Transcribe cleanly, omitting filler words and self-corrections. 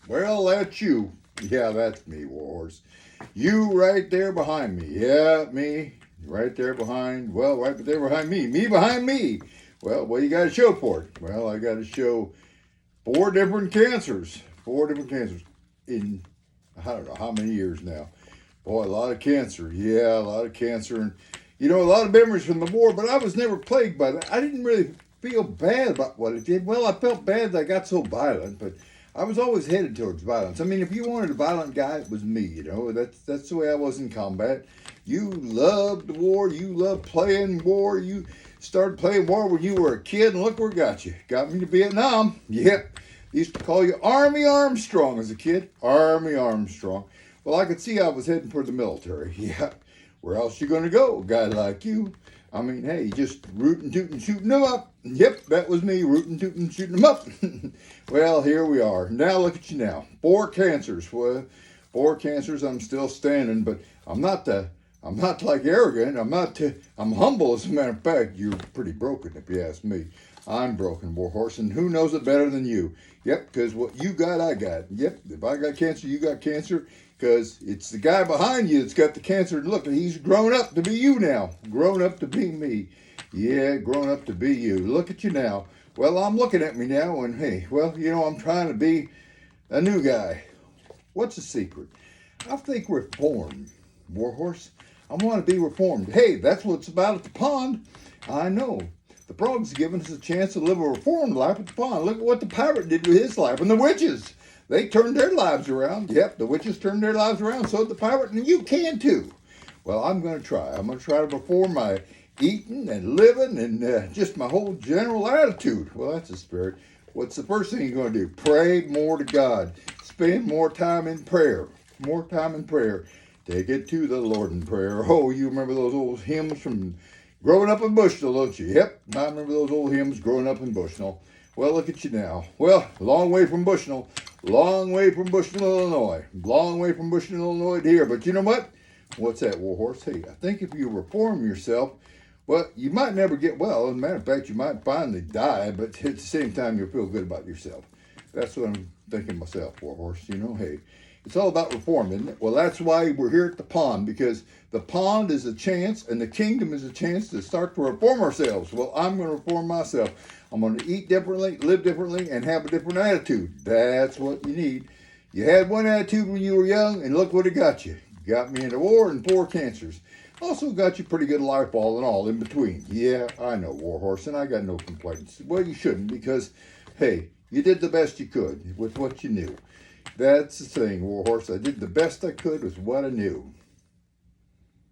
Well, that's you. Yeah, that's me, Warhorse. You right there behind me. Yeah, me. Right there behind. Well, right there behind me. Me behind me. Well, what you got to show for it? Well, I got to show four different cancers. Four different cancers in I don't know how many years now. Boy, a lot of cancer. Yeah, a lot of cancer. And, a lot of memories from the war, but I was never plagued by that. I didn't really feel bad about what it did. Well, I felt bad that I got so violent, but I was always headed towards violence. I mean, if you wanted a violent guy, it was me. That's the way I was in combat. You loved the war. You loved playing war. You started playing war when you were a kid, and look where it got you. Got me to Vietnam. Yep. Used to call you Army Armstrong as a kid. Army Armstrong. Well, I could see I was heading for the military. Yeah. Where else you gonna go, a guy like you? I mean, hey, just rootin' tootin' shooting them up. Yep, that was me, rootin' tootin' shooting them up. Well, here we are. Now look at you now. Four cancers. Well, four cancers. I'm still standing, but I'm not like arrogant. I'm humble. As a matter of fact, you're pretty broken if you ask me. I'm broken, Warhorse, and who knows it better than you? Yep, because what you got, I got. Yep, if I got cancer, you got cancer, because it's the guy behind you that's got the cancer. And look, he's grown up to be you now. Grown up to be me. Yeah, grown up to be you. Look at you now. Well, I'm looking at me now, and hey, well, I'm trying to be a new guy. What's the secret? I think reform, Warhorse. I want to be reformed. Hey, that's what it's about at the pond. I know. The frog's giving us a chance to live a reformed life at the pond. Look at what the pirate did with his life. And the witches, they turned their lives around. Yep, the witches turned their lives around. So did the pirate, and you can too. Well, I'm going to try. I'm going to try to reform my eating and living and just my whole general attitude. Well, that's the spirit. What's the first thing you're going to do? Pray more to God. Spend more time in prayer. More time in prayer. Take it to the Lord in prayer. Oh, you remember those old hymns from growing up in Bushnell, don't you? Yep, I remember those old hymns growing up in Bushnell. Well, look at you now. Well, long way from Bushnell. Long way from Bushnell, Illinois. Long way from Bushnell, Illinois to here. But you know what? What's that, Warhorse? Hey, I think if you reform yourself, well, you might never get well. As a matter of fact, you might finally die, but at the same time, you'll feel good about yourself. That's what I'm thinking myself, Warhorse. Hey, it's all about reform, isn't it? Well, that's why we're here at the pond, because the pond is a chance and the kingdom is a chance to start to reform ourselves. Well, I'm going to reform myself. I'm going to eat differently, live differently, and have a different attitude. That's what you need. You had one attitude when you were young, and look what it got you. Got me into war and four cancers. Also got you pretty good life all in all in between. Yeah, I know, Warhorse, and I got no complaints. Well, you shouldn't, because, hey, you did the best you could with what you knew. That's the thing, Warhorse. I did the best I could with what I knew.